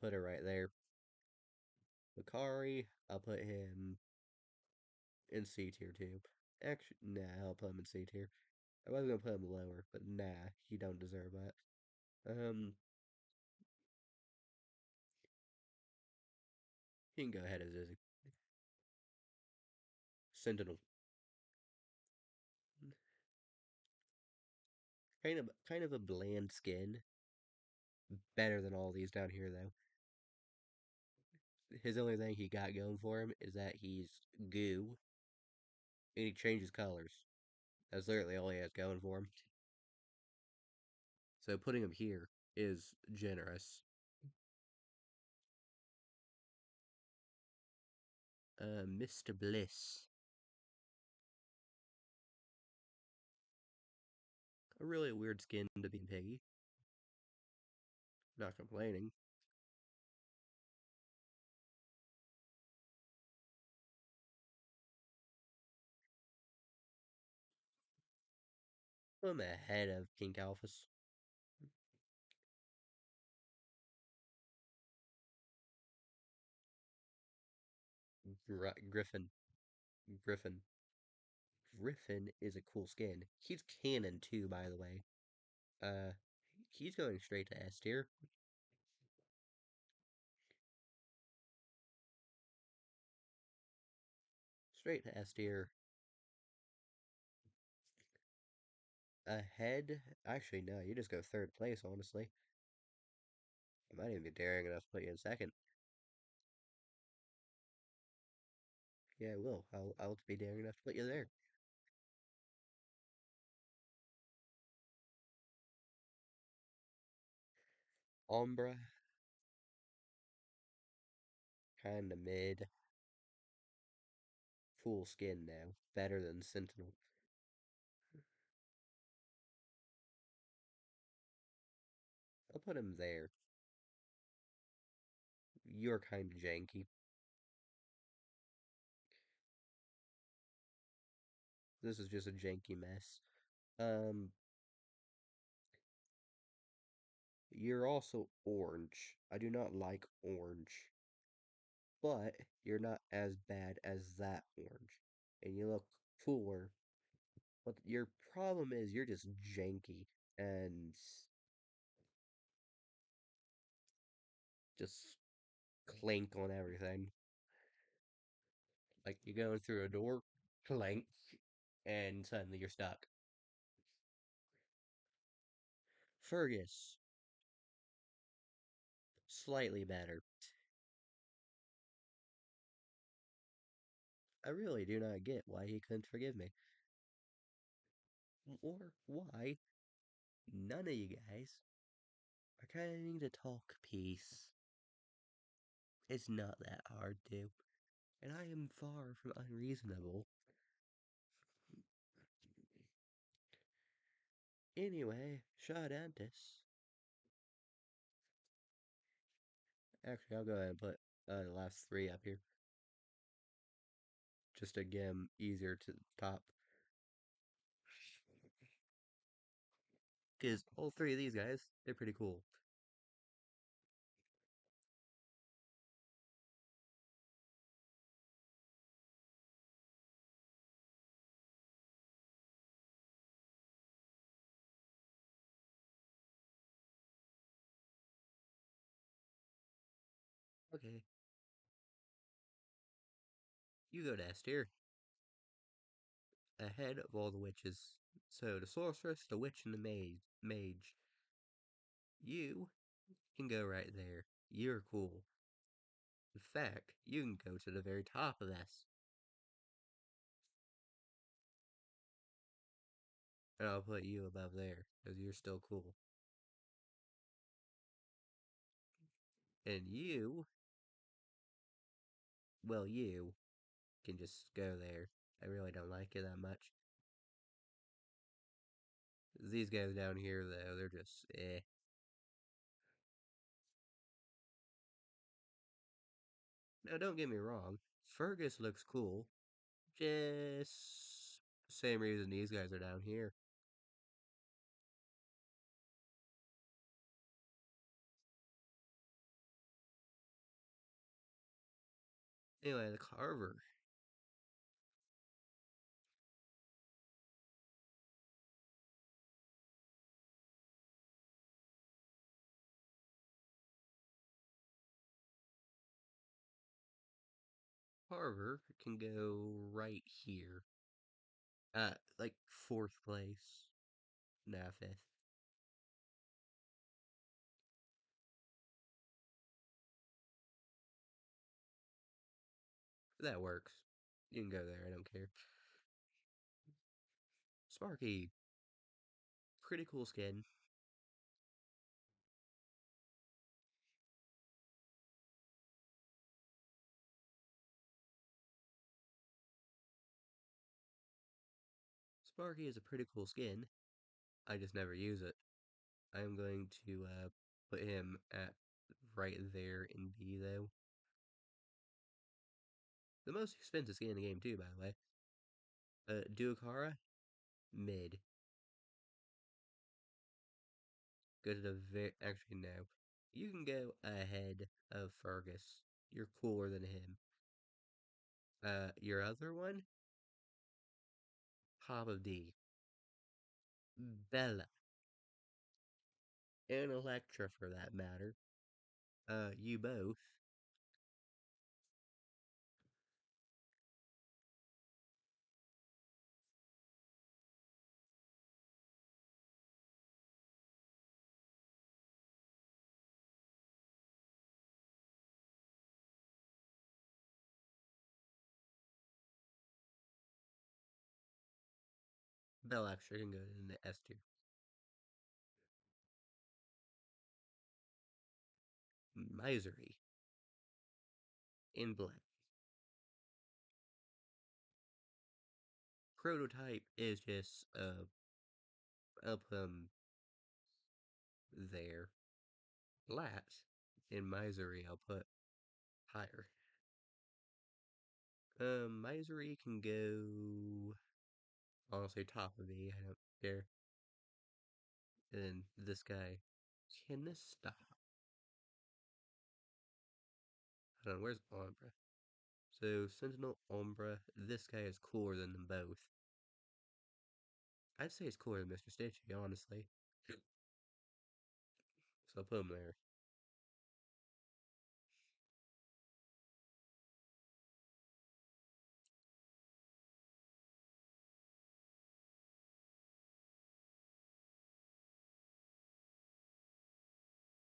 put her right there. Makari, I'll put him in C tier too. Actually, nah, I'll put him in C tier. I was gonna put him lower, but nah, he don't deserve that. Um, he can go ahead as Izzy. Sentinel, kind of a bland skin. Better than all these down here though. His only thing he got going for him is that he's goo and he changes colors. That's literally all he has going for him. So putting him here is generous. Mr. Bliss. A really weird skin to be Piggy. Not complaining. I'm ahead of Pink Alphas. Griffin. Griffin. Griffin is a cool skin. He's canon too, by the way. Uh, he's going straight to S tier. Straight to S tier. Ahead? Actually, no, you just go third place, honestly. I might even be daring enough to put you in second. Yeah, I will. I'll be daring enough to put you there. Umbra, kinda mid. Full skin now. Better than Sentinel. I'll put him there. You're kinda janky. This is just a janky mess. Um, you're also orange. I do not like orange. But you're not as bad as that orange. And you look cooler. But your problem is you're just janky and just clink on everything. Like you're going through a door, clank, and suddenly you're stuck. Fergus, slightly better. I really do not get why he couldn't forgive me. Or why none of you guys are trying to talk peace. It's not that hard to. And I am far from unreasonable. Anyway, Shawdantis. Actually, I'll go ahead and put the last three up here. just to get him easier to top. Because all three of these guys, they're pretty cool. Okay, you go to S tier, ahead of all the witches. So the sorceress, the witch, and the mage. You can go right there. You're cool. In fact, you can go to the very top of S, and I'll put you above there because you're still cool. And you, well, you can just go there. I really don't like it that much. These guys down here, though, they're just eh. Now, don't get me wrong, Fergus looks cool. Just same reason these guys are down here. Anyway, the Carver. Carver can go right here. Like fourth place. Nah, fifth. That works. You can go there, I don't care. Sparky. Pretty cool skin. Sparky is a pretty cool skin. I just never use it. I'm going to put him at right there in B though. The most expensive skin in the game too, by the way. Duakara, mid. Go to the actually no. You can go ahead of Fergus. You're cooler than him. Your other one, top of D. Bella. And Electra for that matter. You both. Bella actually can go in the S tier. Misery. In black. Prototype is just I'll put him there. Lat in Misery I'll put higher. Misery can go honestly top of me, I don't care. And then this guy. Can this stop? Hold on, where's Umbra? So Sentinel Umbra, this guy is cooler than them both. I'd say he's cooler than Mr. Stitchy, honestly. So I'll put him there.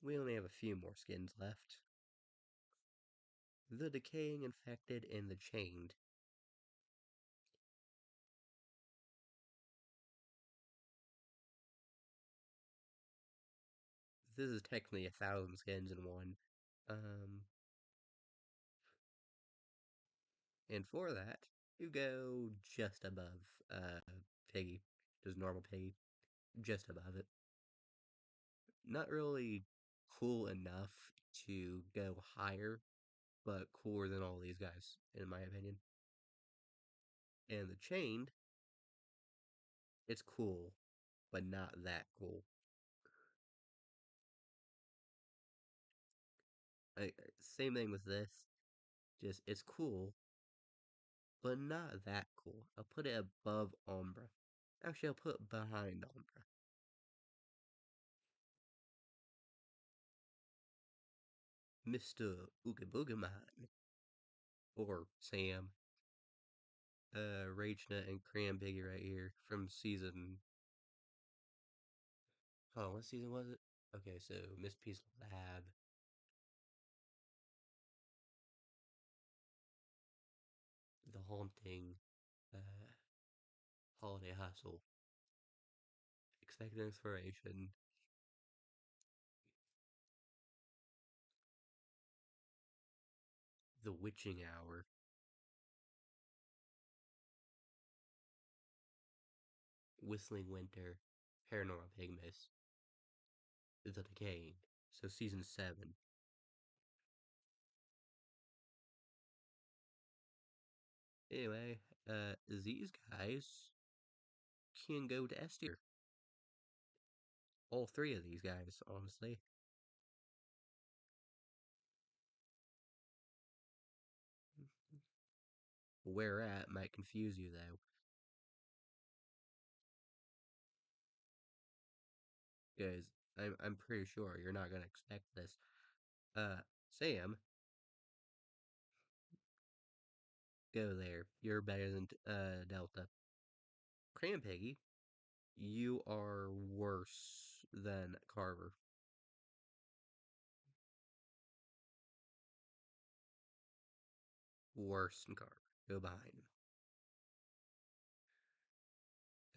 We only have a few more skins left. The Decaying Infected and the Chained. This is technically 1,000 skins in one. Um, and for that, you go just above Piggy, just normal Piggy, just above it. Not really cool enough to go higher, but cooler than all these guys, in my opinion. And the chained, it's cool, but not that cool. Same thing with this. Just it's cool, but not that cool. I'll put it above Umbra. Actually, I'll put it behind Umbra. Mr. Ooga Booga Man. Or Sam. Rachna and Cram Piggy right here from season. Oh, what season was it? Okay, so Miss Peace Lab. The Haunting. Uh, Holiday Hustle. Expected Inspiration. The Witching Hour. Whistling Winter. Paranormal Pigmas. The Decaying. So season 7. Anyway, these guys can go to S tier. All three of these guys, honestly. Where at might confuse you though, because I'm pretty sure you're not gonna expect this. Sam, go there. You're better than Delta. Crampeggy, you are worse than Carver. Worse than Carver. Go behind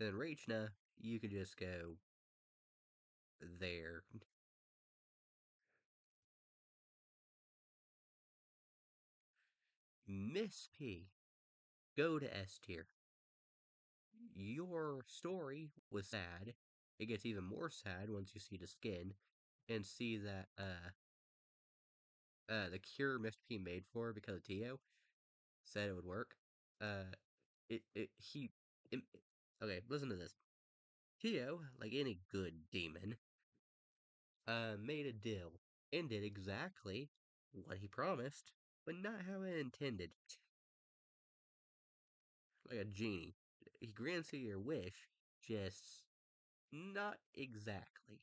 him. And Rachna, you could just go there. Miss P, go to S tier. Your story was sad. It gets even more sad once you see the skin and see that the cure Mr. P made for her because of Tio said it would work. Uh it he it, okay, listen to this. Tio, like any good demon, made a deal and did exactly what he promised, but not how it intended. Like a genie. He grants you your wish, just not exactly.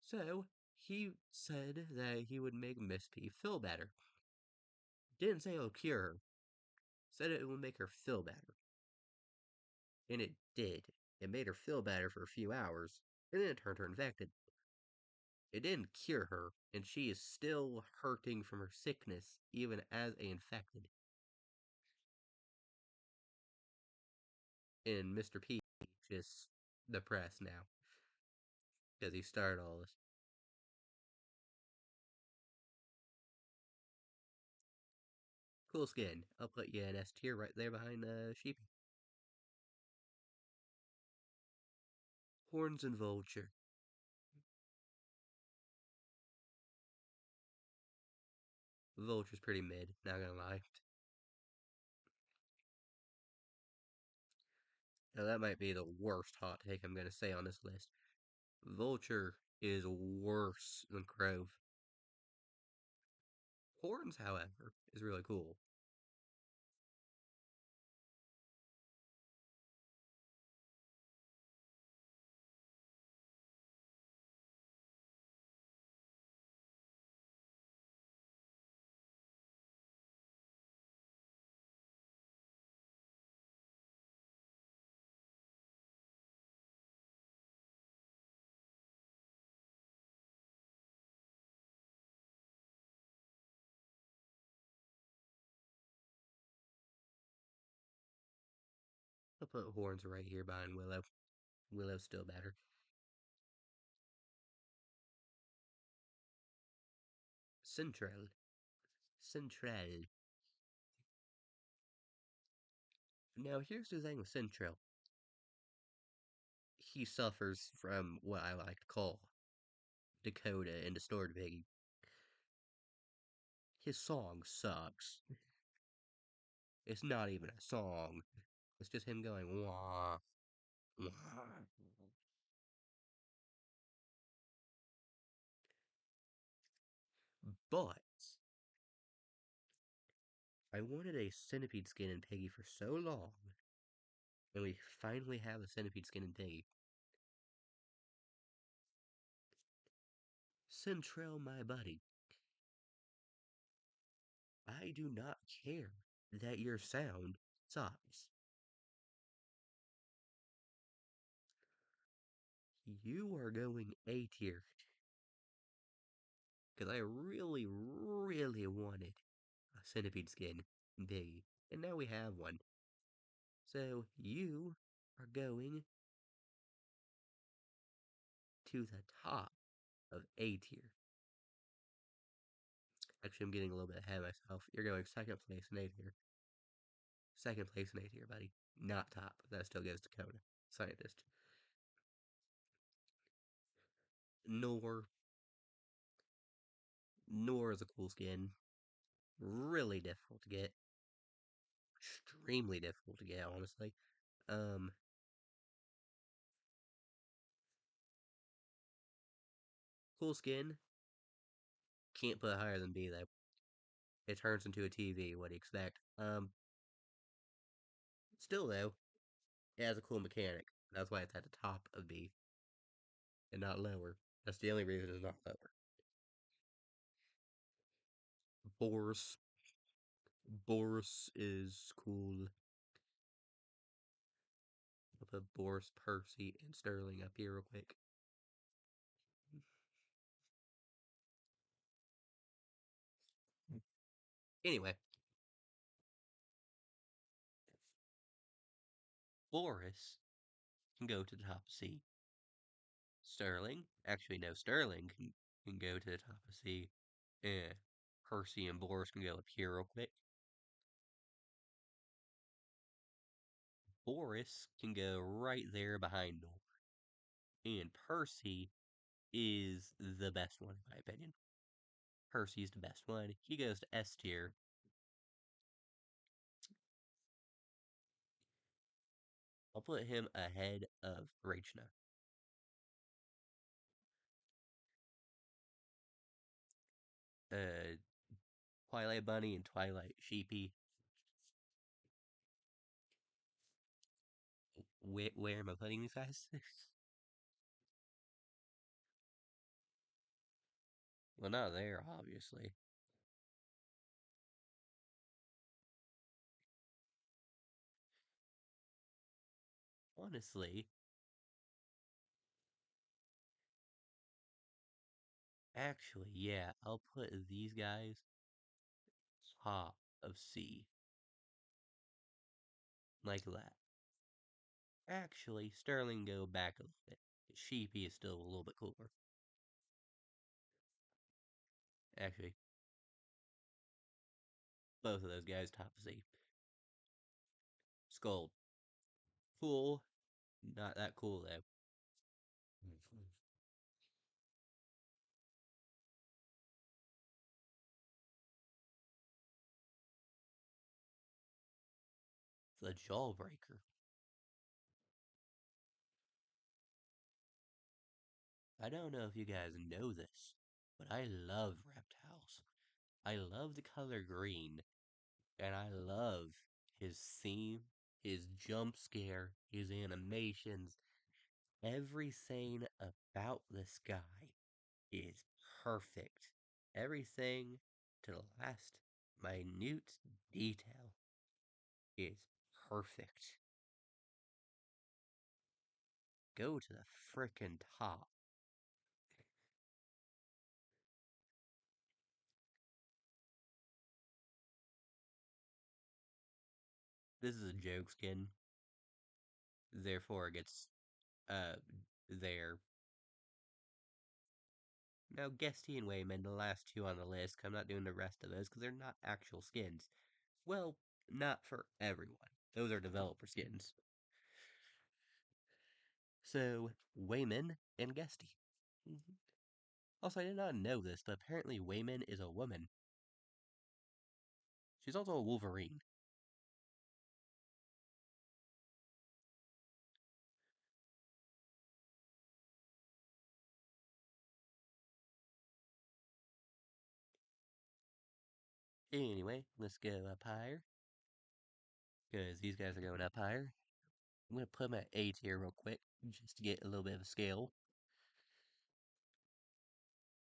So he said that he would make Miss P feel better. Didn't say it would cure her. Said it would make her feel better. And it did. It made her feel better for a few hours, and then it turned her infected. It didn't cure her, and she is still hurting from her sickness, even as a infected. And Mr. P just depressed now because he started all this. Cool skin. I'll put you in S tier right there behind Sheepy. Horns and Vulture. Vulture's pretty mid, not gonna lie. Now that might be the worst hot take I'm gonna say on this list. Vulture is worse than Crove. Horns, however, is really cool. I'll put Horns right here behind Willow. Willow's still better. Central. Central. Now, here's the thing with Central. He suffers from what I like to call Dakota and Distorted Piggy. His song sucks. It's not even a song. It's just him going wah wah. But I wanted a centipede skin in Piggy for so long, and we finally have a centipede skin in Piggy. Centrell, my buddy, I do not care that your sound sucks. You are going A tier. Because I really, really wanted a centipede skin in Piggy. And now we have one. So you are going to the top of A tier. Actually, I'm getting a little bit ahead of myself. You're going second place in A tier. Second place in A tier, buddy. Not top. That still goes to Kona. Scientist. Nor. Nor is a cool skin. Really difficult to get. Extremely difficult to get, honestly. Um, cool skin. Can't put higher than B though. It turns into a TV. What do you expect? Still though, it has a cool mechanic. That's why it's at the top of B and not lower. That's the only reason it's not lower. Boris. Boris is cool. I'll put Boris, Percy, and Sterling up here real quick. Anyway, Boris can go to the top of C. Sterling, actually no, Sterling can go to the top of C. And Percy and Boris can go up here real quick. Boris can go right there behind Nor. And Percy is the best one, in my opinion. Percy's the best one. He goes to S tier. I'll put him ahead of Rachna. Uh, Twilight Bunny and Twilight Sheepy. Where am I putting these guys? Well, not there, obviously. Honestly, actually, yeah, I'll put these guys top of C. Like that. Actually, Sterling go back a little bit. Sheepy is still a little bit cooler. Actually, both of those guys top of C. Skull. Cool. Not that cool, though. The Jawbreaker. I don't know if you guys know this, but I love reptiles. I love the color green, and I love his theme, his jump scare, his animations. Everything about this guy is perfect. Everything to the last minute detail is perfect. Go to the frickin' top. This is a joke skin, therefore it gets uh there. Now Guesty and Wayman, the last two on the list, 'cause I'm not doing the rest of those because they're not actual skins. Well, not for everyone. Those are developer skins. So Wayman and Guesty. Also, I did not know this, but apparently Wayman is a woman. She's also a Wolverine. Anyway, let's go up higher. Because these guys are going up higher. I'm going to put them at A tier real quick. Just to get a little bit of a scale.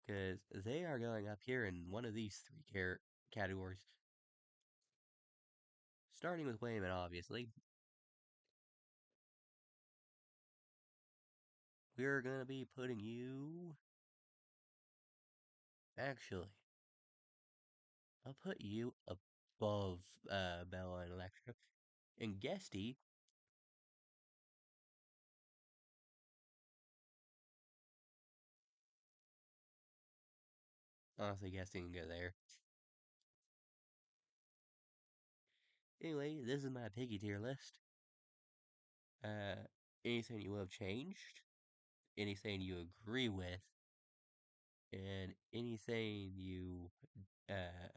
Because they are going up here in one of these three categories. Starting with Wayman, obviously. We're going to be putting you... Actually, I'll put you above Bella and Electra. And Guesty, honestly, Guesty can go there. Anyway, this is my piggy tier list. Uh, anything you have changed, anything you agree with, and anything you uh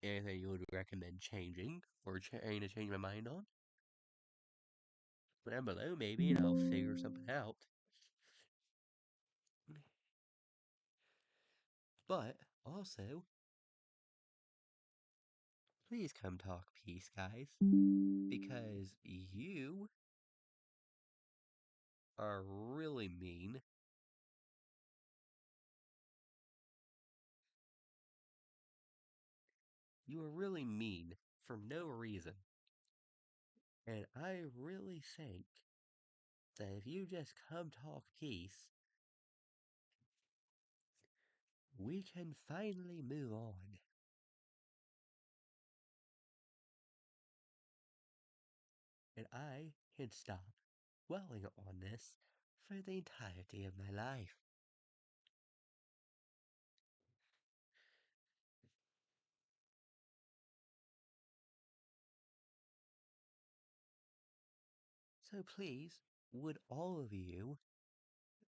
anything you would recommend changing or trying to change my mind on. Put down below maybe and I'll figure something out. But also, please come talk peace, guys, because you are really mean. You are really mean for no reason. And I really think that if you just come talk peace, we can finally move on. And I can stop dwelling on this for the entirety of my life. So please, would all of you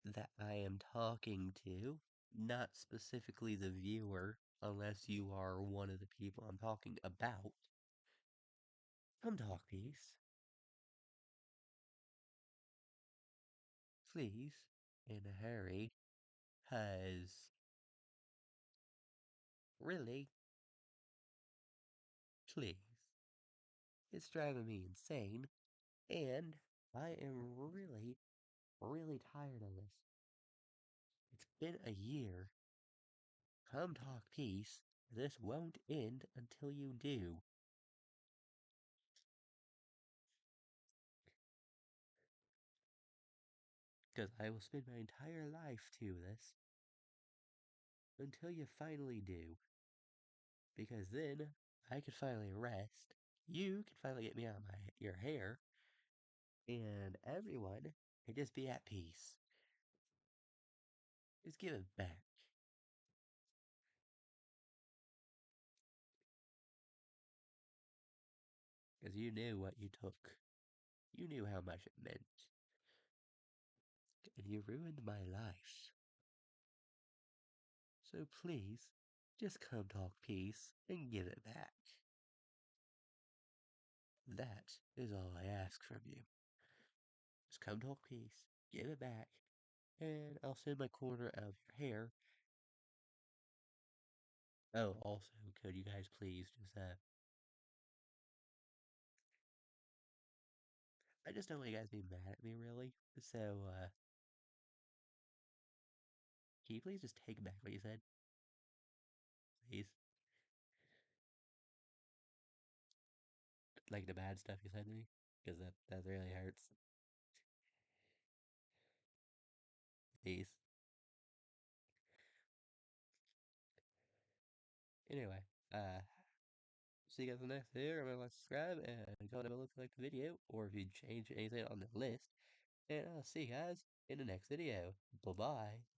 that I am talking to, not specifically the viewer, unless you are one of the people I'm talking about, come talk peace. Please, in a hurry, 'cause really, please, it's driving me insane, and I am really, really tired of this. It's been a year. Come talk peace. This won't end until you do. Because I will spend my entire life to this until you finally do. Because then I could finally rest. You can finally get me out of your hair. And everyone can just be at peace. Just give it back. Because you knew what you took. You knew how much it meant. And you ruined my life. So please, just come talk peace and give it back. That is all I ask from you. Just come talk peace, give it back, and I'll send my corner of your hair. Oh, also, could you guys please just, I just don't want you guys to be mad at me, really. So, can you please just take back what you said? Please? Like the bad stuff you said to me? Because that really hurts. Please. Anyway, see you guys in the next video. Remember to like, subscribe, and comment down below if you liked the video, or if you change anything on the list. And I'll see you guys in the next video. Bye-bye.